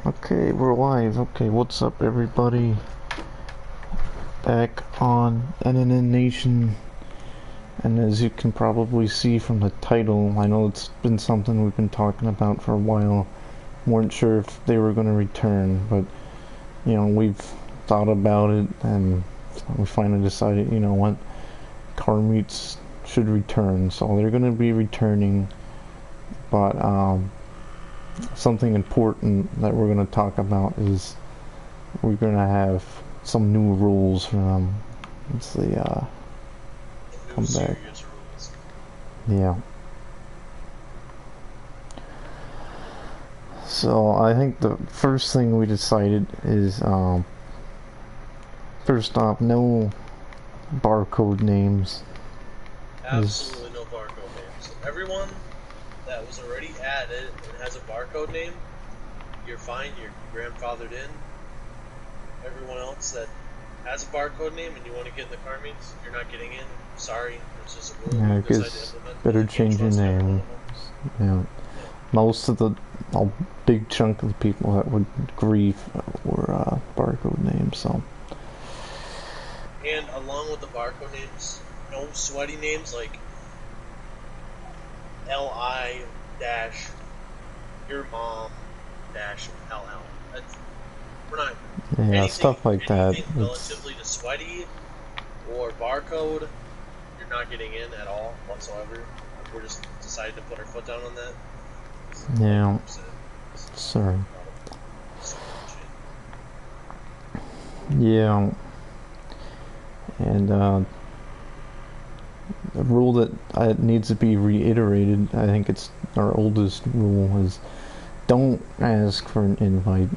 Okay, we're live. Okay, what's up, everybody? Back on NNN Nation, and as you can probably see from the title, I know it's been something we've been talking about for a while. Weren't sure if they were going to return, but we've thought about it, and we finally decided, you know what, car meets should return. So they're going to be returning, but something important that we're going to talk about is we're going to have some new rules for them. Let's see, come back. Yeah. So I think the first thing we decided is, first off, no barcode names. Absolutely no barcode names. Everyone that was already added and has a barcode name, you're fine, you're grandfathered in. Everyone else that has a barcode name and you want to get in the car meets, you're not getting in. Sorry, it's just a rule. Yeah, I guess better change your name. Yeah. Most of a big chunk of the people that would grieve were barcode names, so. And along with the barcode names, no sweaty names like LI dash your mom dash LL. We're not. Yeah, stuff like that. Relatively to sweaty or barcode, you're not getting in at all whatsoever. We're just decided to put our foot down on that. Yeah. Sorry. Yeah. And the rule that needs to be reiterated, I think it's our oldest rule, is don't ask for an invite,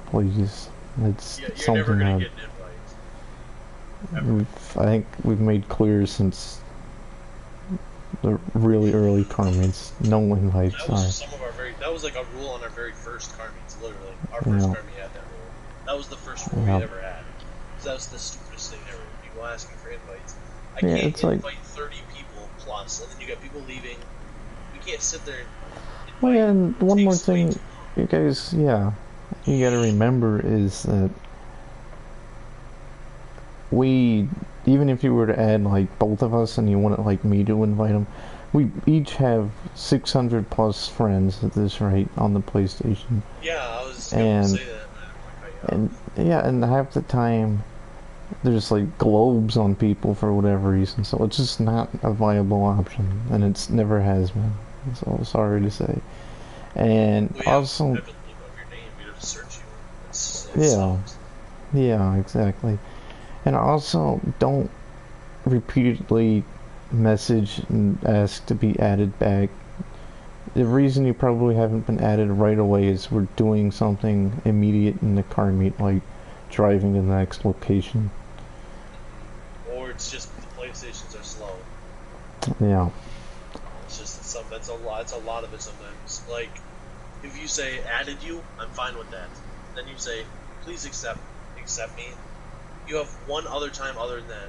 please. It's something that I think we've made clear since the really early car meets. No invites. That was like a rule on our very first car meets, literally. Our first car meet had that rule. That was the first rule we ever had. That was the stupidest thing ever. People asking for invites. I can't invite 30 people plus, and then you got people leaving. We can't sit there and invite. Well, yeah, and one more thing, you guys, you gotta remember is that even if you were to add like both of us and you wanted like me to invite them, we each have 600 plus friends at this rate on the PlayStation. Yeah, I was going to say that. And half the time there's like globes on people for whatever reason, so it's just not a viable option, and it's never has been. So sorry to say. And also, yeah, exactly. And also, don't repeatedly message and ask to be added back. The reason you probably haven't been added right away is we're doing something immediate in the car meet, like driving to the next location. Or it's just the PlayStations are slow. Yeah. It's just that's a lot of it sometimes. Like, if you say added you, I'm fine with that. Then you say, please accept me. You have one other time other than that.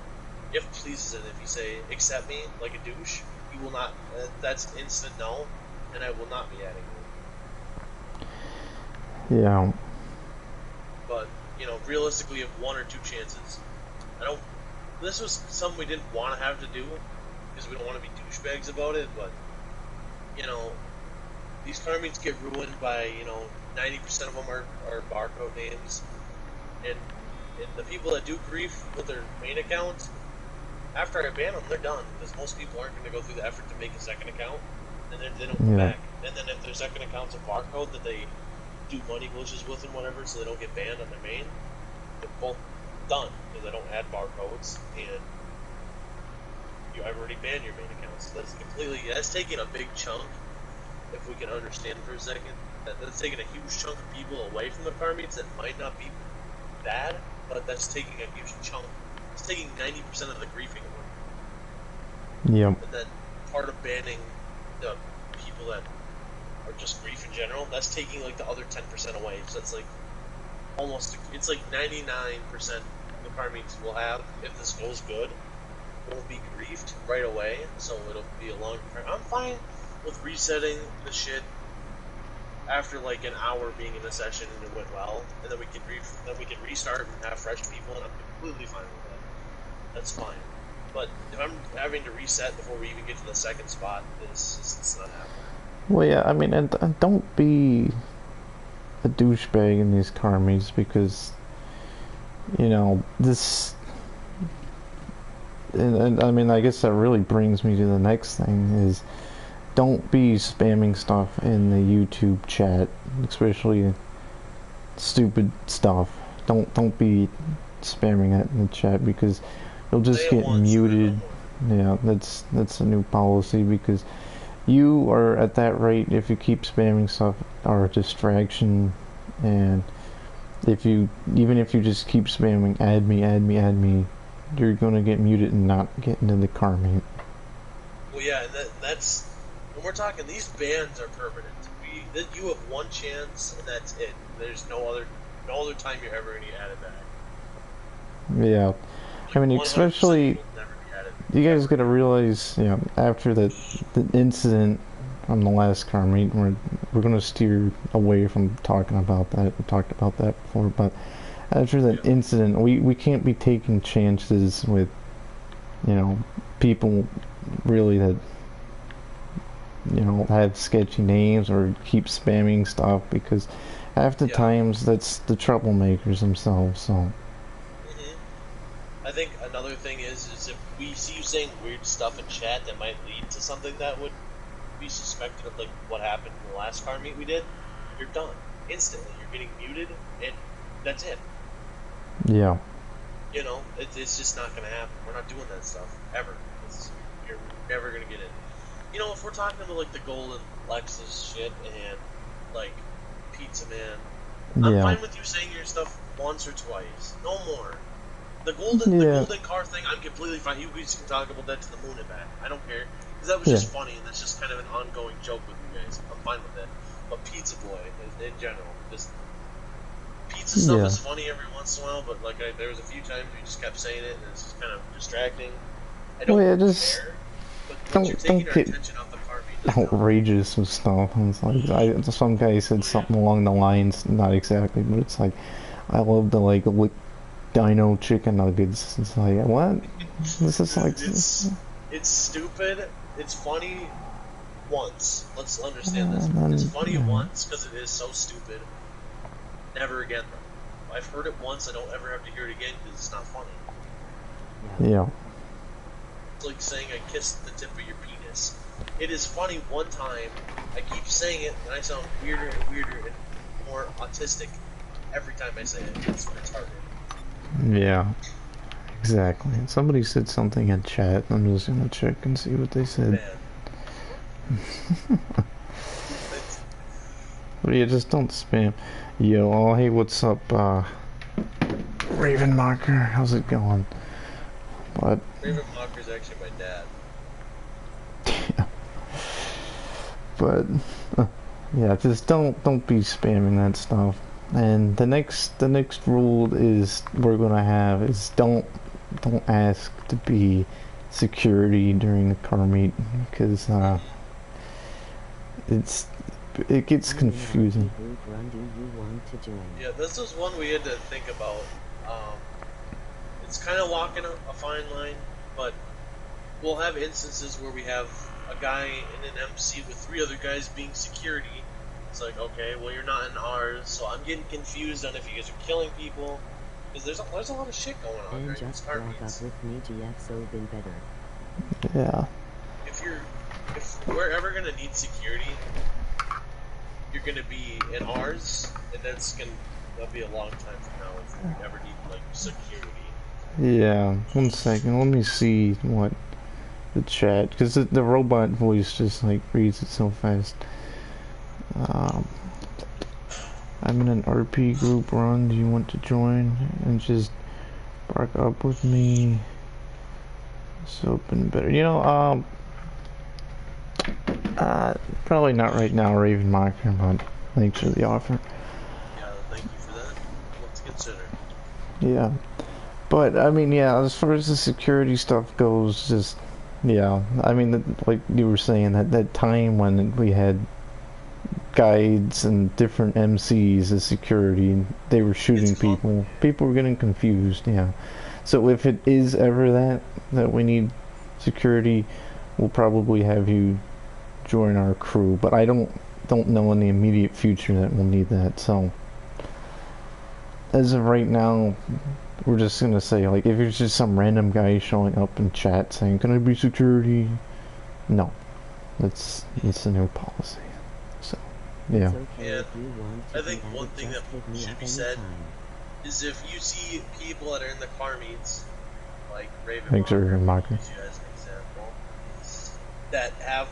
If pleases it, if you say accept me like a douche, you will not. That's instant no, and I will not be adding you. Yeah. But realistically, you have one or two chances. This was something we didn't want to have to do because we don't want to be douchebags about it. But these car meets get ruined by 90% of them are barcode names, and the people that do grief with their main account, after I ban them, they're done, because most people aren't going to go through the effort to make a second account, and then they don't come back. And then if their second account's a barcode that they do money glitches with and whatever, so they don't get banned on their main, they're both done, because they don't add barcodes, and I've already banned your main account. So that's taking a big chunk, if we can understand for a second, that's taking a huge chunk of people away from the car meets that might not be bad, but that's taking a huge chunk. It's taking 90% of the griefing away. Yep. And then part of banning the people that are just grief in general, that's taking like the other 10% away. So that's like it's like 99% of the car meets will have, if this goes good, will be griefed right away. So it'll be a long term. I'm fine with resetting the shit after like an hour being in the session and it went well, and then we can restart and have fresh people, and I'm completely fine with that. That's fine. But if I'm having to reset before we even get to the second spot, it's not happening. Well, yeah, I mean, and don't be a douchebag in these car meets because, you know, this. And I mean, I guess that really brings me to the next thing is don't be spamming stuff in the YouTube chat, especially stupid stuff. Don't be spamming that in the chat because you'll just get muted. Yeah, that's a new policy because you are at that rate if you keep spamming stuff are a distraction, and even if you just keep spamming add me, you're gonna get muted and not get into the car meet. Well, yeah, and that's when we're talking. These bans are permanent. You have one chance, and that's it. There's no other time you're ever gonna get added back. Yeah, I mean, especially you guys gotta realize, you know, after the incident on the last car meet, we're gonna steer away from talking about that. We talked about that before, but after that incident, we can't be taking chances with, you know, people really that, you know, have sketchy names or keep spamming stuff because half the times that's the troublemakers themselves. So. I think another thing is if we see you saying weird stuff in chat that might lead to something that would be suspected of like what happened in the last car meet we did, you're done instantly. You're getting muted, and that's it. Yeah. You know, it's just not gonna happen. We're not doing that stuff ever. You're never gonna get it. You know, if we're talking about like the golden Lexus shit and like Pizza Man, I'm fine with you saying your stuff once or twice, no more. The golden car thing, I'm completely fine. You guys can talk about that to the moon and back. I don't care. Because that was just funny, and that's just kind of an ongoing joke with you guys. I'm fine with that. But Pizza Boy, in general, just pizza stuff is funny every once in a while, but like there was a few times you just kept saying it, and it's just kind of distracting. I don't care, but you're taking our attention off the car meet. Outrageous with stuff. And it's like some guy said something along the lines, not exactly, but it's like, I love to like lick Dino chicken nuggets. It's like, what? This is like it's stupid. It's funny once. Let's understand this. It's funny once because it is so stupid. Never again, though. I've heard it once. I don't ever have to hear it again because it's not funny. Yeah. It's like saying I kissed the tip of your penis. It is funny one time. I keep saying it, and I sound weirder and weirder and more autistic every time I say it. It's retarded. Yeah, exactly. Somebody said something in chat. I'm just gonna check and see what they said. But yeah, just don't spam. Yo, oh hey, what's up, Raven Marker? How's it going? What? Raven Marker's actually my dad. Yeah. But yeah, just don't be spamming that stuff. And the next rule is we're gonna have is don't ask to be security during the car meet because it gets confusing. Yeah, this is one we had to think about. It's kind of walking a fine line, but we'll have instances where we have a guy in an MC with 3 other guys being security. It's like, okay, well, you're not in ours, so I'm getting confused on if you guys are killing people, because there's a lot of shit going on during these car meets. Yeah. If we're ever gonna need security, you're gonna be in ours, and that'll be a long time from now if we ever need like security. Yeah. 1 second. Let me see what the chat, because the robot voice just like reads it so fast. I'm in an RP group run. Do you want to join and just bark up with me? It's open better. You know, probably not right now, Raven Marker, but thanks for the offer. Yeah, thank you for that. Let's consider. Yeah. But, I mean, yeah, as far as the security stuff goes, just, yeah. I mean, like you were saying, that time when we had guides and different MCs as security. And they were shooting It's fun. people. People were getting confused. Yeah. So if it is ever that we need security, we'll probably have you join our crew. But I don't know in the immediate future that we'll need that. So as of right now, we're just gonna say, like, if it's just some random guy showing up in chat saying, "Can I be security?" No, it's a new policy. So yeah. It's okay And if you want to I think do that, one but thing just that hit me should up be said anytime. is if you see people that are in the car meets, like Raven Thanks, Mocker, Marker. use you as an example, that have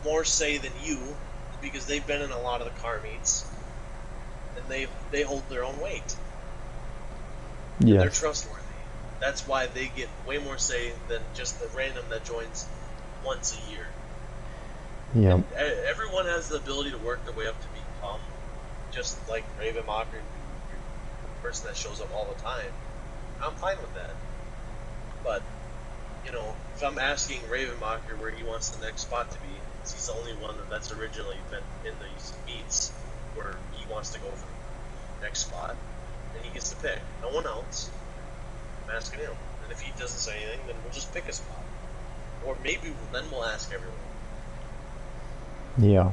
more say than you because they've been in a lot of the car meets and they hold their own weight. Yeah. They're trustworthy. That's why they get way more say than just the random that joins once a year. Yeah. Everyone has the ability to work their way up to become just like Raven Mocker, the person that shows up all the time. I'm fine with that. But, you know, if I'm asking Raven Mocker where he wants the next spot to be, because he's the only one that's originally been in these meets where he wants to go for the next spot, then he gets to pick. No one else. I'm asking him. And if he doesn't say anything, then we'll just pick a spot. Or maybe then we'll ask everyone. Yeah.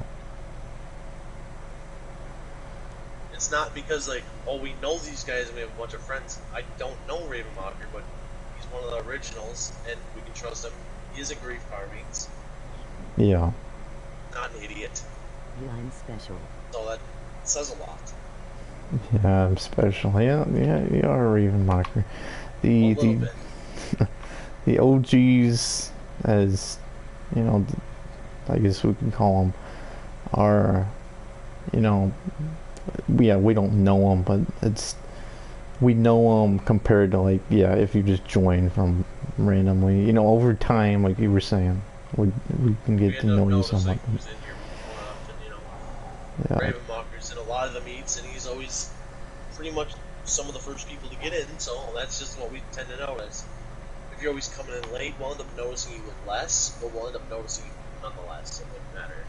It's not because, like, oh, we know these guys and we have a bunch of friends. I don't know Ravenmocker, but he's one of the originals, and we can trust him. He is a grief carvings. Yeah. Not an idiot. Yeah, I'm special. So that says a lot. Yeah, I'm special. Yeah, you are a Raven Mocker. A little bit. The OGs, as you know, I guess we can call them, are, you know, we don't know them, but we know them compared to, like, yeah, if you just join from randomly, you know, over time, like you were saying, we can get to know you somewhat. Who's in here more often, you know. Yeah. Ravenmocker's in a lot of the meets, and he's always pretty much some of the first people to get in, so that's just what we tend to notice. If you're always coming in late, we'll end up noticing you with less, but we'll end up noticing you nonetheless. It wouldn't matter.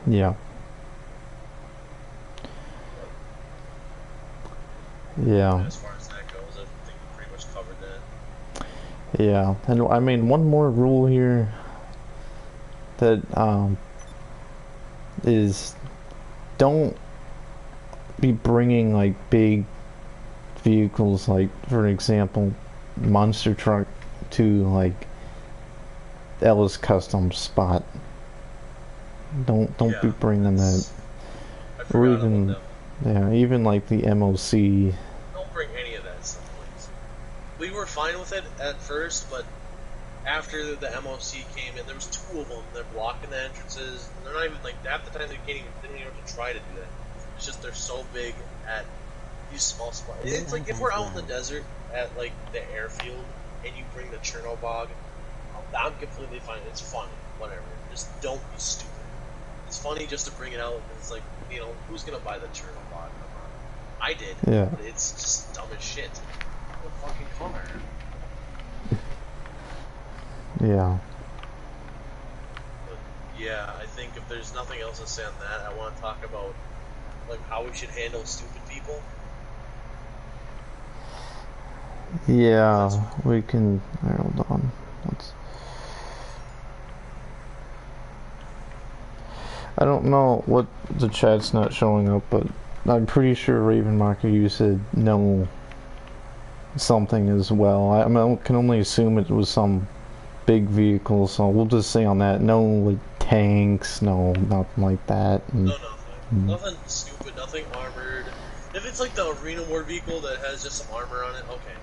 Yeah. Yeah. As far as that goes, I think we pretty much covered that. Yeah, and I mean, one more rule here that is, don't be bringing, like, big vehicles, like, for example, monster truck to, like, Ellis Custom spot. Don't be bringing that. I forgot Or about even, them. yeah, even like the MOC. Don't bring any of that stuff, please. We were fine with it at first, but after the MOC came in, there was two of them. They're blocking the entrances. And they're not even, like, half the time they didn't even have to try to do that. It's just they're so big at these small spots. It's like if we're out in the desert at, like, the airfield and you bring the Chernobog, I'm completely fine. It's funny, whatever. Just don't be stupid. It's funny just to bring it out. It's like, you know, who's gonna buy the Chernobog? Come on. I did. Yeah. But it's just dumb as shit. What fucking car? Yeah. But yeah, I think if there's nothing else to say on that, I want to talk about, like, how we should handle stupid people. Yeah, we can. Hold on. I don't know what the chat's not showing up, but I'm pretty sure Ravenmocker, you said no something as well. I mean, I can only assume it was some big vehicle, so we'll just say on that, no, like, tanks, no, nothing like that. And, No, nothing. Nothing stupid, nothing armored. If it's like the Arena War vehicle that has just some armor on it, okay.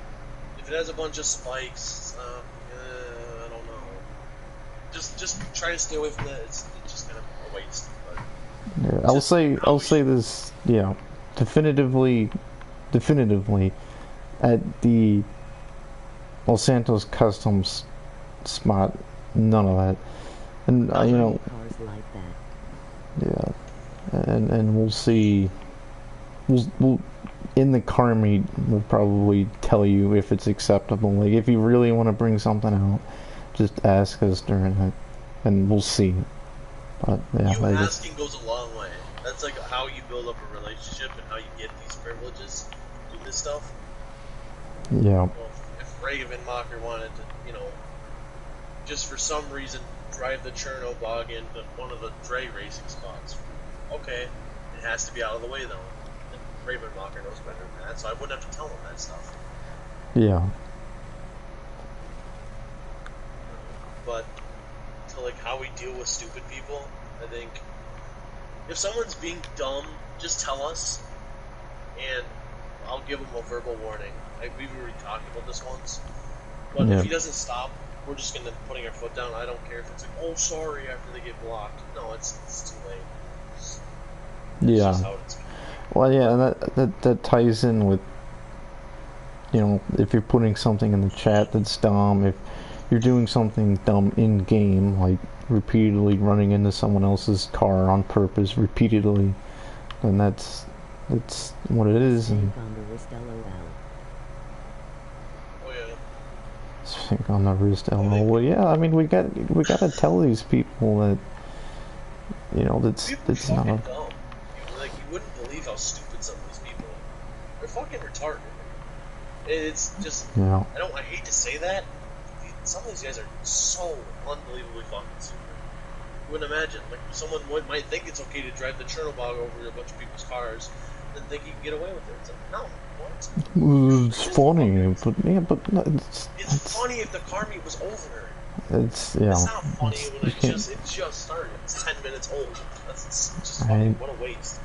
If it has a bunch of spikes, I don't know. Just try to stay away from that. It's just kind of a waste. But yeah, I'll say this, yeah, definitively, at the Los Santos Customs spot, none of that. And you know, Cars like that. yeah, and we'll see. We'll in the car meet, we'll probably tell you if it's acceptable. Like, if you really want to bring something out, just ask us during it, and we'll see. But yeah, You I guess. asking goes a long way. That's like how you build up a relationship and how you get these privileges, do this stuff. Yeah. Well, if Ravenmacher wanted to, just for some reason drive the Chernobog into one of the Dre racing spots, okay, it has to be out of the way though. And Ravenmacher knows better than that, so I wouldn't have to tell him that stuff. Yeah. But to like how we deal with stupid people, I think if someone's being dumb, just tell us, and I'll give him a verbal warning. We've already talked about this once, but Yeah. if he doesn't stop, we're just gonna putting our foot down. I don't care if it's like, oh, sorry, after they get blocked. No, it's too late. It's Yeah. just how it's gonna be. Well, yeah, and that ties in with, if you're putting something in the chat that's dumb, if you're doing something dumb in game, like repeatedly running into someone else's car on purpose repeatedly, then that's what it is. And Think on the wrist, LOL. Oh yeah. think on the wrist, LOL. Well, yeah, I mean, we gotta tell these people that, that's People are it's not. fucking dumb. You wouldn't believe how stupid some of these people are. They're fucking retarded. It's just, Yeah. I hate to say that. Some of these guys are so unbelievably fucking stupid. You wouldn't imagine. Like, someone might think it's okay to drive the Chernobog over a bunch of people's cars and think you can get away with it. It's like, no, what? It's funny, but yeah, but no, It's funny if the car meet was over. it's yeah. It's not funny when you can't- it just started. It's 10 minutes old. That's just I- funny. What a waste.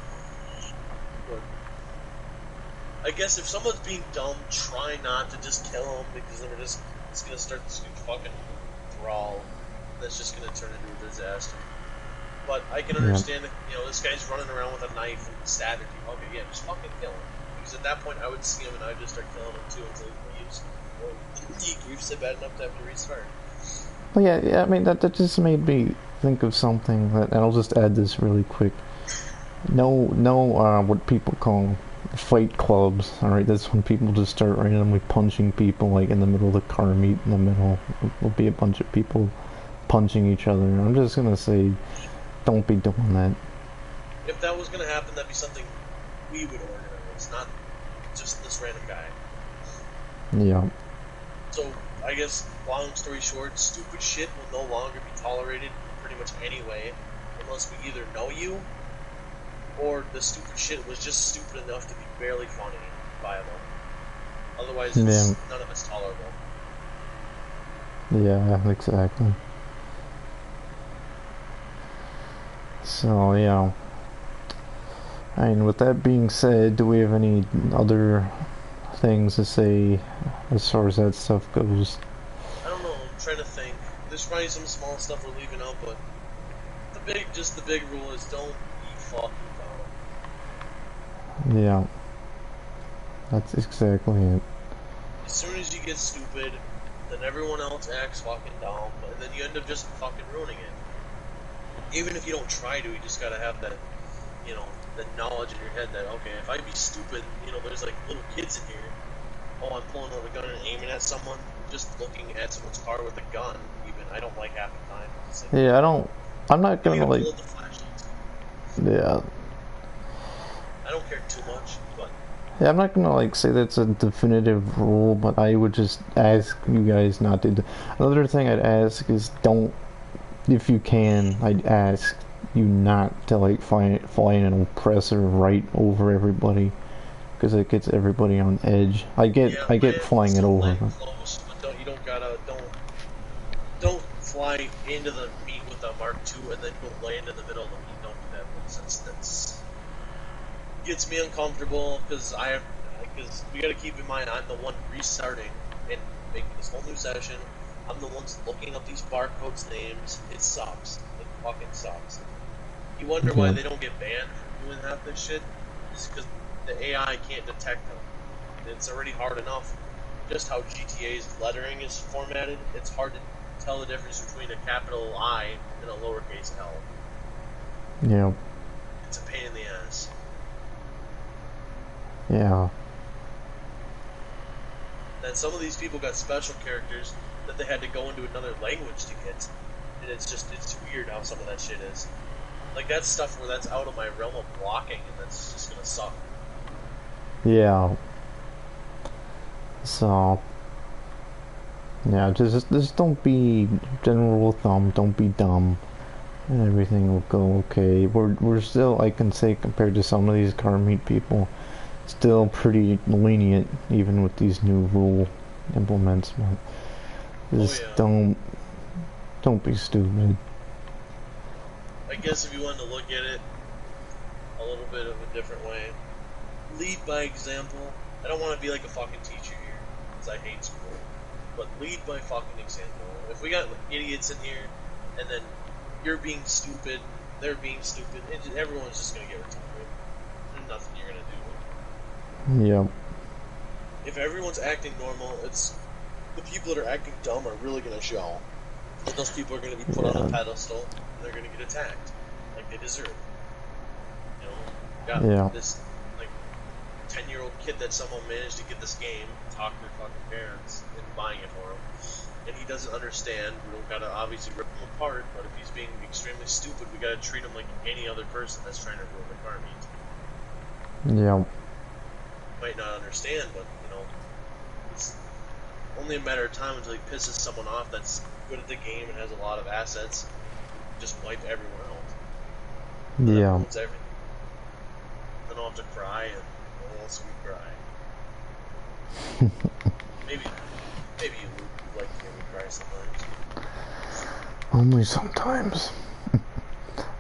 But I guess if someone's being dumb, try not to just kill them, because then it's gonna start this huge fucking brawl that's just gonna turn into a disaster. But I can understand if, this guy's running around with a knife and stabbing people. Okay, yeah, just fucking kill him. Because at that point, I would see him and I'd just start killing him too until he leaves. Or he griefs it bad enough to have to restart. Well, yeah. I mean, that just made me think of something that, and I'll just add this really quick. No, what people call fight clubs. All right, that's when people just start randomly punching people, like in the middle of the car meet. In the middle, will be a bunch of people punching each other. I'm just gonna say, don't be doing that. If that was gonna happen, that'd be something we would organize, not just this random guy. Yeah. So, I guess, long story short, stupid shit will no longer be tolerated pretty much anyway, unless we either know you, or the stupid shit was just stupid enough to be barely funny and viable. Otherwise, none of it's tolerable. Yeah, exactly. So, yeah. And with that being said, do we have any other things to say as far as that stuff goes? I don't know, I'm trying to think. There's probably some small stuff we're leaving out, but the big rule is don't be fucking dumb. Yeah. That's exactly it. As soon as you get stupid, then everyone else acts fucking dumb, and then you end up just fucking ruining it. Even if you don't try to, you just gotta have that, the knowledge in your head that, okay, if I be stupid, there's like little kids in here. Oh, I'm pulling out a gun and aiming at someone. Just looking at someone's car with a gun, even, I don't like half the time. It's like, Yeah, I'm not gonna like, pull out the flashlights. yeah. I don't care too much, but Yeah, I'm not gonna like say that's a definitive rule, but I would just ask you guys not to. Another thing I'd ask is don't, if you can, I'd ask you not to like fly an oppressor right over everybody, because it gets everybody on edge. I get flying it over. close, but don't fly into the meat with a Mark II and then go land in the middle of the meat. Don't do that, because that's gets me uncomfortable, because we got to keep in mind I'm the one restarting and making this whole new session. I'm the one looking up these barcodes names. It sucks. It fucking sucks. You wonder why they don't get banned from doing half this shit? It's because the AI can't detect them. It's already hard enough. Just how GTA's lettering is formatted, it's hard to tell the difference between a capital I and a lowercase l. Yeah. It's a pain in the ass. Yeah. And some of these people got special characters that they had to go into another language to get. And it's weird how some of that shit is. Like, that's stuff where that's out of my realm of blocking, and that's just gonna suck. Yeah. So, yeah, just don't be general rule of thumb. Don't be dumb, and everything will go okay. We're still, I can say, compared to some of these car meet people, still pretty lenient, even with these new rule implements. But just don't be stupid. I guess if you wanted to look at it a little bit of a different way, lead by example. I don't want to be like a fucking teacher here, because I hate school. But lead by fucking example. If we got idiots in here, and then you're being stupid, they're being stupid, everyone's just gonna get retarded. There's nothing you're gonna do. Yep. If everyone's acting normal, it's the people that are acting dumb are really gonna show. And those people are gonna be put on a pedestal, and they're gonna get attacked, like they deserve. You know, got this like 10-year-old kid that someone managed to get this game, talk to their fucking parents, and buying it for him, and he doesn't understand. We don't gotta obviously rip him apart, but if he's being extremely stupid, we gotta treat him like any other person that's trying to ruin the car meet. Yeah. Might not understand, but you know, it's only a matter of time until he pisses someone off that's good at the game and has a lot of assets. Just wipe everyone out. Yeah. That's everything. Then I'll have to cry, and no one else will cry. maybe you like to hear me cry sometimes. Only sometimes.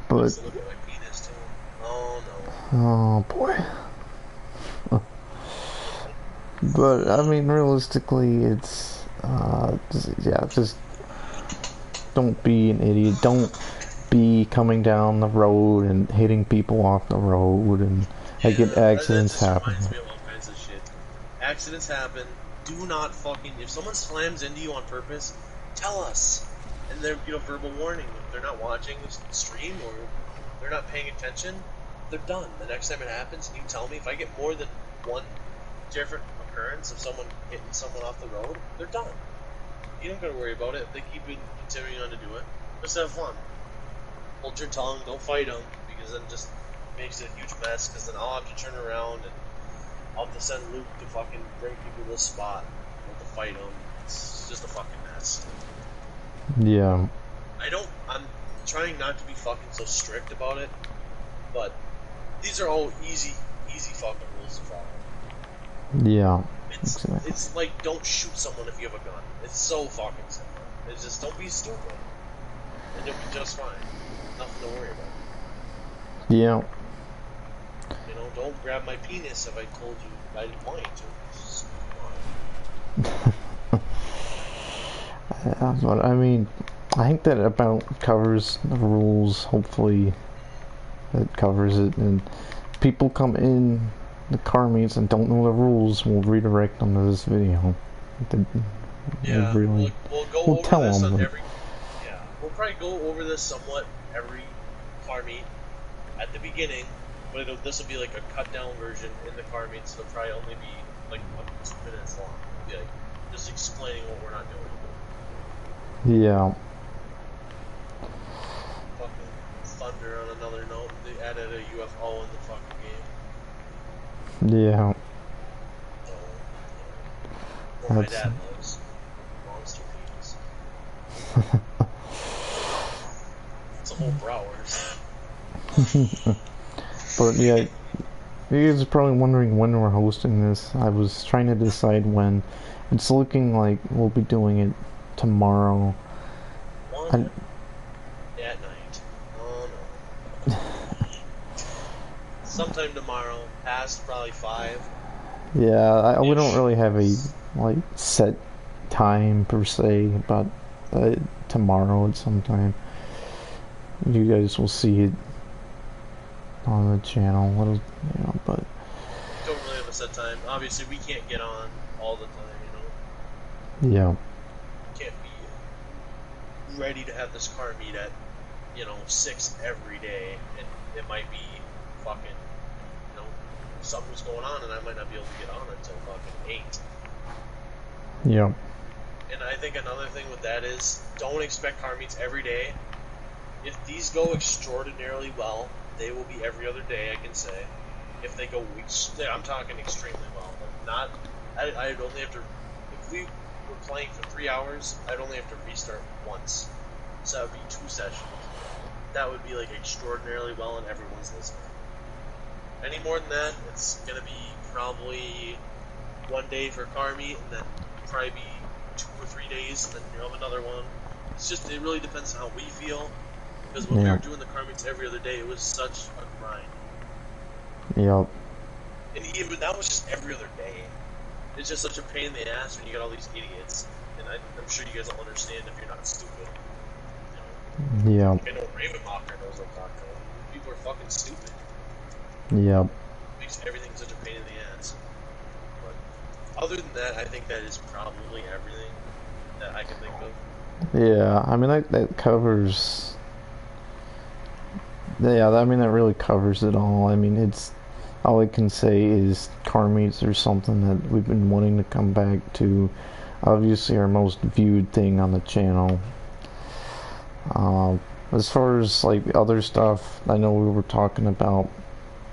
But Look at my penis too. Oh no. oh boy. But I mean, realistically, it's just don't be an idiot. Don't be coming down the road and hitting people off the road, and accidents happen. Reminds me of all kinds of shit. Accidents happen. Do not fucking. If someone slams into you on purpose, tell us. And they're verbal warning. If they're not watching the stream or they're not paying attention, they're done. The next time it happens, and you tell me, if I get more than one different occurrence of someone hitting someone off the road, they're done. You don't gotta worry about it. They keep continuing on to do it. Just have fun. Hold your tongue. Don't fight them, because then it just makes it a huge mess. Because then I'll have to turn around and I'll have to send Luke to fucking bring people to a spot. I'll have to fight them. It's just a fucking mess. Yeah. I'm trying not to be fucking so strict about it, but these are all easy fucking rules to follow. Yeah. It's like, don't shoot someone if you have a gun. It's so fucking simple. It's just, don't be stupid. And you'll be just fine. Nothing to worry about. Yeah. You know, don't grab my penis if I told you I didn't want you to. Just, yeah, but I mean, I think that about covers the rules. Hopefully, it covers it. And people come in the car meets and don't know the rules, we'll redirect them to this video. Yeah, we'll go tell over this them. on every. Yeah, we'll probably go over this somewhat every car meet at the beginning, but this will be like a cut down version in the car meet, so it'll probably only be like 2 minutes long. It'll be like just explaining what we're not doing. Yeah. Fucking thunder on another note. They added a UFO in the fucking game. Yeah. Where my dad lives. Monster penis. It's a whole Browers. But yeah, you guys are probably wondering when we're hosting this. I was trying to decide when. It's looking like we'll be doing it tomorrow. At night. Oh no. Sometime tomorrow, past probably 5. Yeah, we don't really have a set time per se, but tomorrow at some time. You guys will see it on the channel. But Don't really have a set time. Obviously, we can't get on all the time, Yeah. Can't be ready to have this car meet at 6 every day, and it might be fucking something's going on, and I might not be able to get on until fucking 8. Yeah. And I think another thing with that is don't expect car meets every day. If these go extraordinarily well, they will be every other day, I can say. If they go I'm talking extremely well. Like not, I'd only have to, if we were playing for 3 hours, I'd only have to restart once. So that would be 2 sessions. That would be like extraordinarily well and everyone's listening. Any more than that, it's going to be probably 1 day for car meet and then probably be 2 or 3 days and then you'll have another one. It's just, it really depends on how we feel. Because when we were doing the car meets every other day, it was such a grind. Yep. And even that was just every other day. It's just such a pain in the ass when you got all these idiots. And I'm sure you guys will understand if you're not stupid. You know? Yeah. Like I know Ravenmocker knows what I'm talking about. People are fucking stupid. Yep. It makes everything such a pain in the ass. But other than that, I think that is probably everything that I can think of. Yeah, I mean that covers. Yeah, I mean that really covers it all. I mean it's all I can say is car meets are something that we've been wanting to come back to. Obviously, our most viewed thing on the channel. As far as like other stuff, I know we were talking about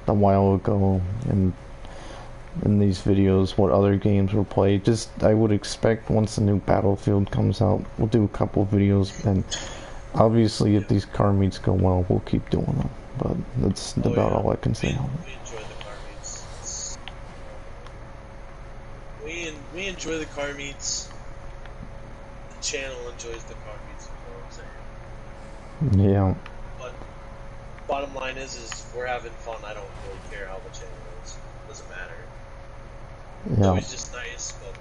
a while ago in these videos what other games were played. Just I would expect once the new Battlefield comes out, we'll do a couple videos, and obviously if these car meets go well, we'll keep doing them. But that's about all I can say on it. We enjoy the car meets. We enjoy the car meets. The channel enjoys the car meets. You know what I'm saying? Yeah. But bottom line is we're having fun. I don't really care how the channel is. It doesn't matter. It's always just nice, but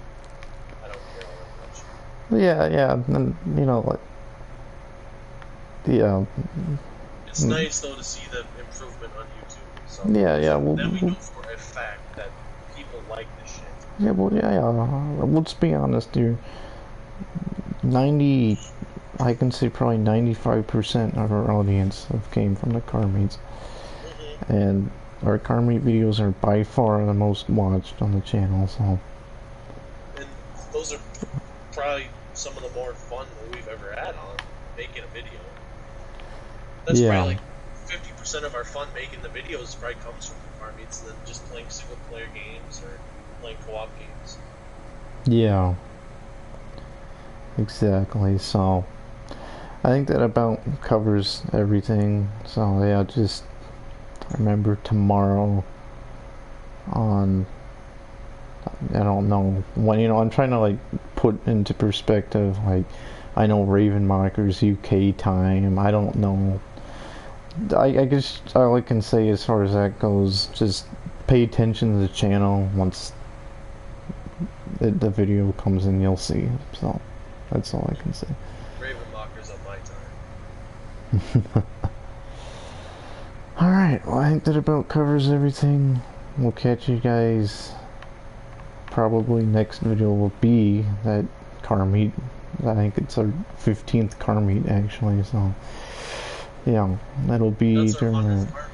I don't care all that much. Yeah, and you know, like, yeah. It's nice though to see the improvement on YouTube. So Yeah. then we know for a fact that people like this shit. Yeah, well, yeah. Let's be honest here. I can say probably 95% of our audience have came from the car meets, and our car meet videos are by far the most watched on the channel. So. And those are probably some of the more fun that we've ever had on making a video. That's probably like 50% of our fun making the videos probably comes from the car meets than just playing single player games or playing co-op games. Yeah. Exactly. So I think that about covers everything. So yeah, just remember tomorrow on, I don't know when, you know, I'm trying to like put into perspective, like I know Ravenmocker's UK time, I don't know. I guess all I can say as far as that goes, just pay attention to the channel. Once the video comes in, you'll see. So that's all I can say. Ravenmocker's on my time. Alright, well I think that about covers everything. We'll catch you guys. Probably next video will be that car meet. I think it's our 15th car meet actually, so yeah, that'll be That's during our that.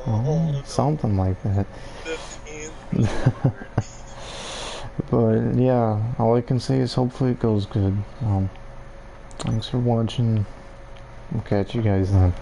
Oh, something like that. 15th. But yeah, all I can say is hopefully it goes good. Thanks for watching. We'll catch you guys then.